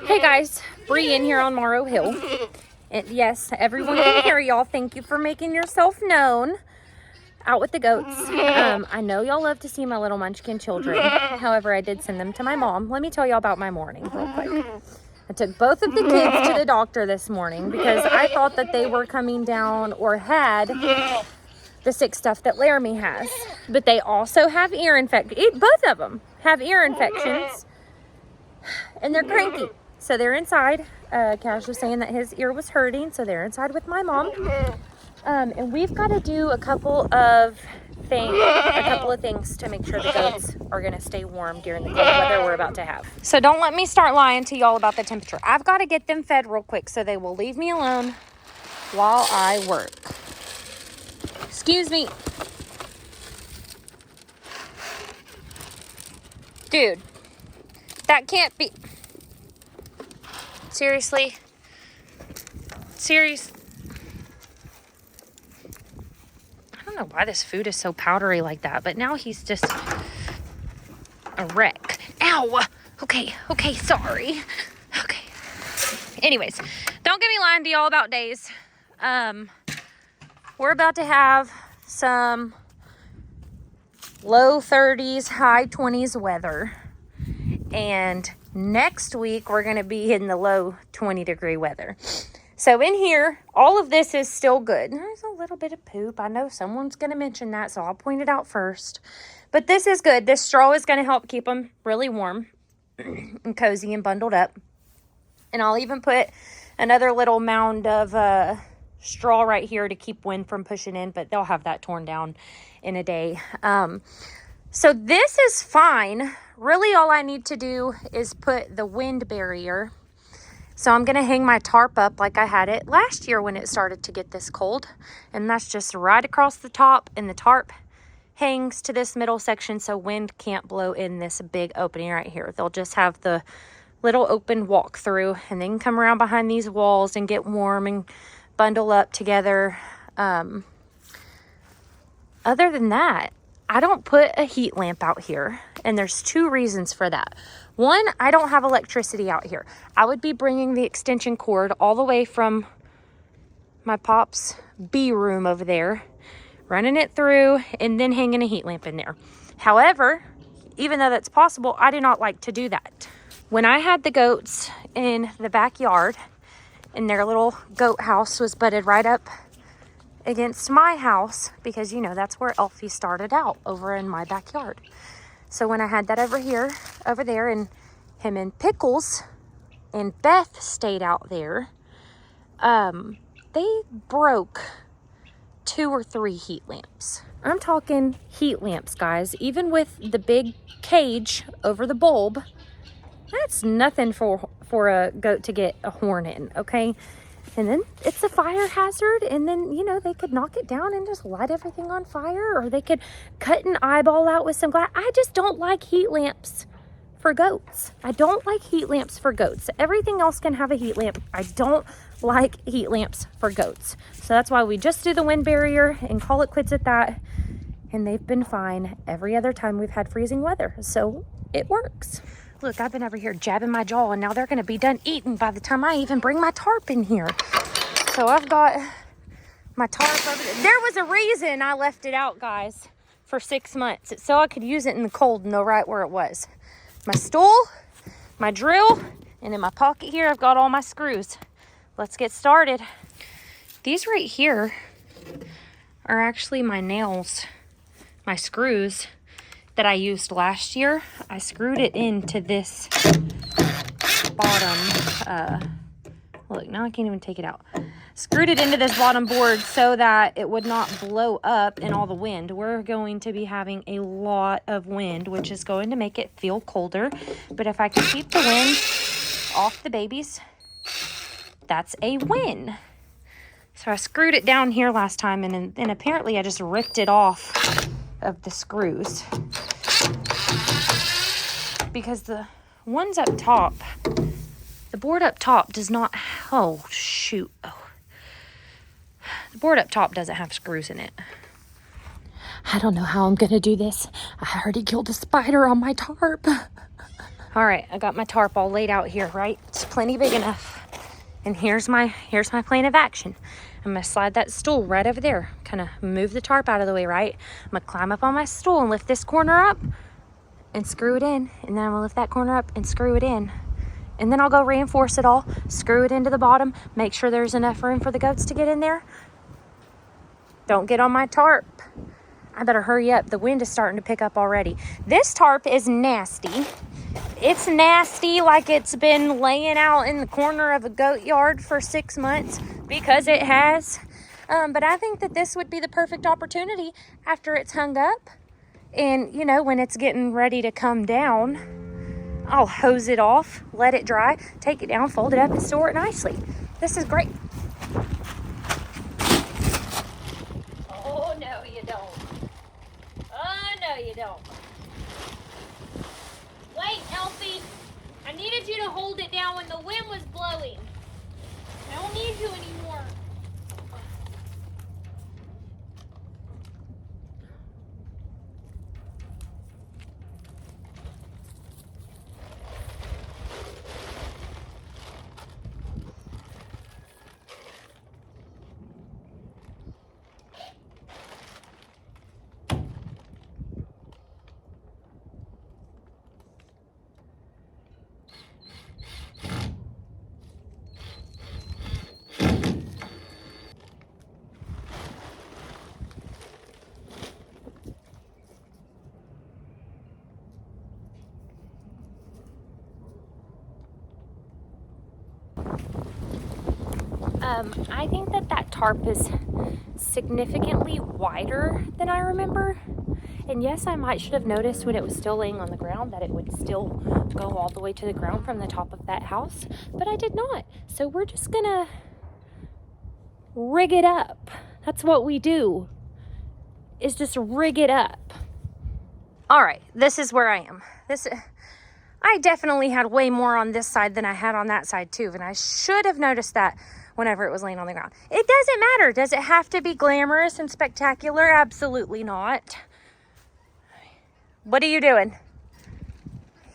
Hey guys, Bree in here on Morrow Hill. And yes, everyone can hear y'all. Thank you for making yourself known out with the goats. I know y'all love to see my little munchkin children. However, I did send them to my mom. Let me tell y'all about my morning real quick. I took both of the kids to the doctor this morning because I thought that they were coming down or had the sick stuff that Laramie has. But they also have ear infections. Both of them have ear infections. And they're cranky. So they're inside. Cash was saying that his ear was hurting. So they're inside with my mom. And we've got to do a couple of things to make sure the goats are going to stay warm during the cold weather we're about to have. So don't let me start lying to y'all about the temperature. I've got to get them fed real quick so they will leave me alone while I work. Excuse me. Dude, that can't be. Seriously? I don't know why this food is so powdery like that, but now he's just a wreck. Ow! Okay, sorry. Okay. Anyways, don't get me lying to y'all about days. We're about to have some low 30s, high 20s weather. And next week, we're going to be in the low 20-degree weather. So in here, all of this is still good. There's a little bit of poop. I know someone's going to mention that, so I'll point it out first. But this is good. This straw is going to help keep them really warm and cozy and bundled up. And I'll even put another little mound of straw right here to keep wind from pushing in, but they'll have that torn down in a day. So this is fine. Really, all I need to do is put the wind barrier. So I'm going to hang my tarp up like I had it last year when it started to get this cold. And that's just right across the top, and the tarp hangs to this middle section so wind can't blow in this big opening right here. They'll just have the little open walk through, and they can come around behind these walls and get warm and bundle up together. Other than that, I don't put a heat lamp out here, and there's two reasons for that. One, I don't have electricity out here. I would be bringing the extension cord all the way from my pop's bee room over there, running it through, and then hanging a heat lamp in there. However, even though that's possible, I do not like to do that. When I had the goats in the backyard, and their little goat house was butted right up against my house, because you know that's where Elfie started out, over in my backyard. So when I had that over there, and him and Pickles and Beth stayed out there, they broke 2 or 3 heat lamps. I'm talking heat lamps, guys. Even with the big cage over the bulb, that's nothing for a goat to get a horn in, okay? And then it's a fire hazard, and then, you know, they could knock it down and just light everything on fire, or they could cut an eyeball out with some glass. I just don't like heat lamps for goats. I don't like heat lamps for goats. Everything else can have a heat lamp. I don't like heat lamps for goats. So that's why we just do the wind barrier and call it quits at that. And they've been fine every other time we've had freezing weather. So it works. Look, I've been over here jabbing my jaw, and now they're going to be done eating by the time I even bring my tarp in here. So I've got my tarp over there. There was a reason I left it out, guys, for 6 months. It's so I could use it in the cold and know right where it was. My stool, my drill, and in my pocket here, I've got all my screws. Let's get started. These right here are actually my nails, my screws that I used last year. I screwed it into this bottom, look, now I can't even take it out. Screwed it into this bottom board so that it would not blow up in all the wind. We're going to be having a lot of wind, which is going to make it feel colder. But if I can keep the wind off the babies, that's a win. So I screwed it down here last time, and then apparently I just ripped it off of the screws, because the ones up top, the board up top does not, oh shoot, the board up top doesn't have screws in it. I don't know how I'm gonna do this. I already killed a spider on my tarp. All right, I got my tarp all laid out here, right? It's plenty big enough. And here's my plan of action. I'm gonna slide that stool right over there. Kind of move the tarp out of the way, right? I'm gonna climb up on my stool and lift this corner up and screw it in. And then I'm gonna lift that corner up and screw it in. And then I'll go reinforce it all, screw it into the bottom, make sure there's enough room for the goats to get in there. Don't get on my tarp. I better hurry up. The wind is starting to pick up already. This tarp is nasty. It's nasty like it's been laying out in the corner of a goat yard for 6 months, because it has. But I think that this would be the perfect opportunity after it's hung up. And, you know, when it's getting ready to come down, I'll hose it off, let it dry, take it down, fold it up, and store it nicely. This is great. Oh, no, you don't. Oh, no, you don't. Wait, Elfie. I needed you to hold it down when the wind was blowing. I don't need you anymore. I think that tarp is significantly wider than I remember. And yes, I should have noticed when it was still laying on the ground that it would still go all the way to the ground from the top of that house, but I did not. So we're just gonna rig it up. That's what we do, is just rig it up. All right, this is where I am. I definitely had way more on this side than I had on that side too, and I should have noticed that whenever it was laying on the ground. It doesn't matter. Does it have to be glamorous and spectacular? Absolutely not. What are you doing?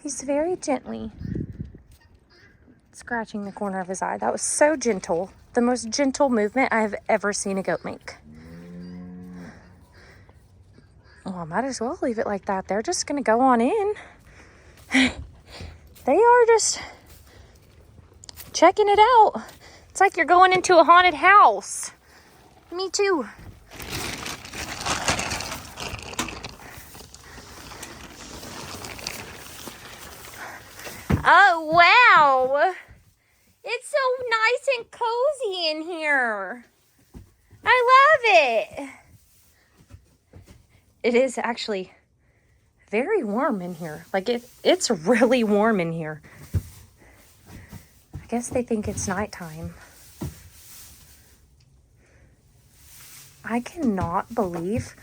He's very gently scratching the corner of his eye. That was so gentle. The most gentle movement I have ever seen a goat make. Well, I might as well leave it like that. They're just going to go on in. They are just checking it out. It's like you're going into a haunted house. Me too. Oh, wow. It's so nice and cozy in here. I love it. It is actually very warm in here. Like it's really warm in here. I guess they think it's nighttime. I cannot believe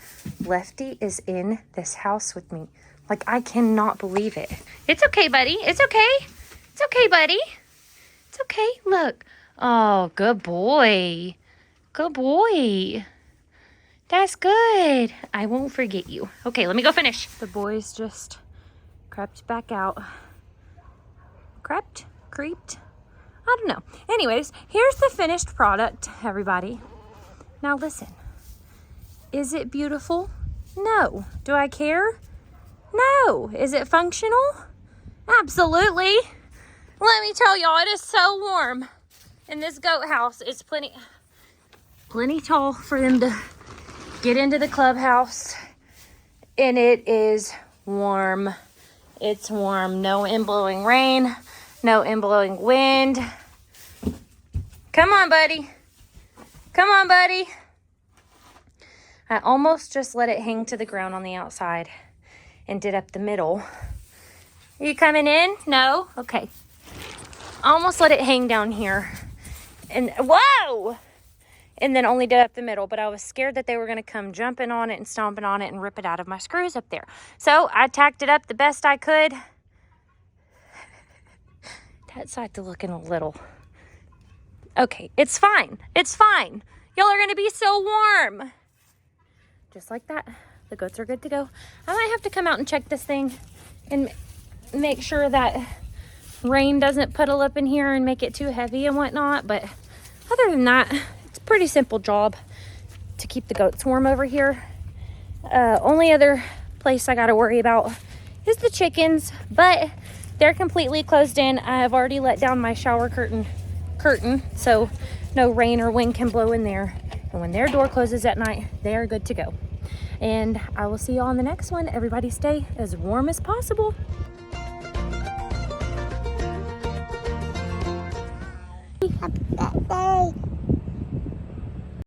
Lefty is in this house with me. Like, I cannot believe it. It's okay, buddy. It's okay. It's okay, buddy. It's okay. Look. Oh, good boy. Good boy. That's good. I won't forget you. Okay, let me go finish. The boys just crept back out. Crept? Creeped? I don't know. Anyways, here's the finished product, everybody. Now listen. Is it beautiful? No. Do I care? No. Is it functional? Absolutely. Let me tell y'all, it is so warm in this goat house. It's plenty tall for them to get into the clubhouse. And it is warm. It's warm. No in-blowing rain. No in-blowing wind. Come on, buddy. Come on, buddy. I almost just let it hang to the ground on the outside and did up the middle. Are you coming in? No? Okay. I almost let it hang down here. And whoa! And then only did up the middle, but I was scared that they were going to come jumping on it and stomping on it and rip it out of my screws up there. So I tacked it up the best I could. That side's looking a little... Okay, it's fine. It's fine. Y'all are going to be so warm. Just like that. The goats are good to go. I might have to come out and check this thing and make sure that rain doesn't puddle up in here and make it too heavy and whatnot. But other than that, it's a pretty simple job to keep the goats warm over here. Only other place I got to worry about is the chickens, but they're completely closed in. I have already let down my shower curtain, so no rain or wind can blow in there. And when their door closes at night, they are good to go. And I will see you on the next one. Everybody stay as warm as possible. Happy birthday.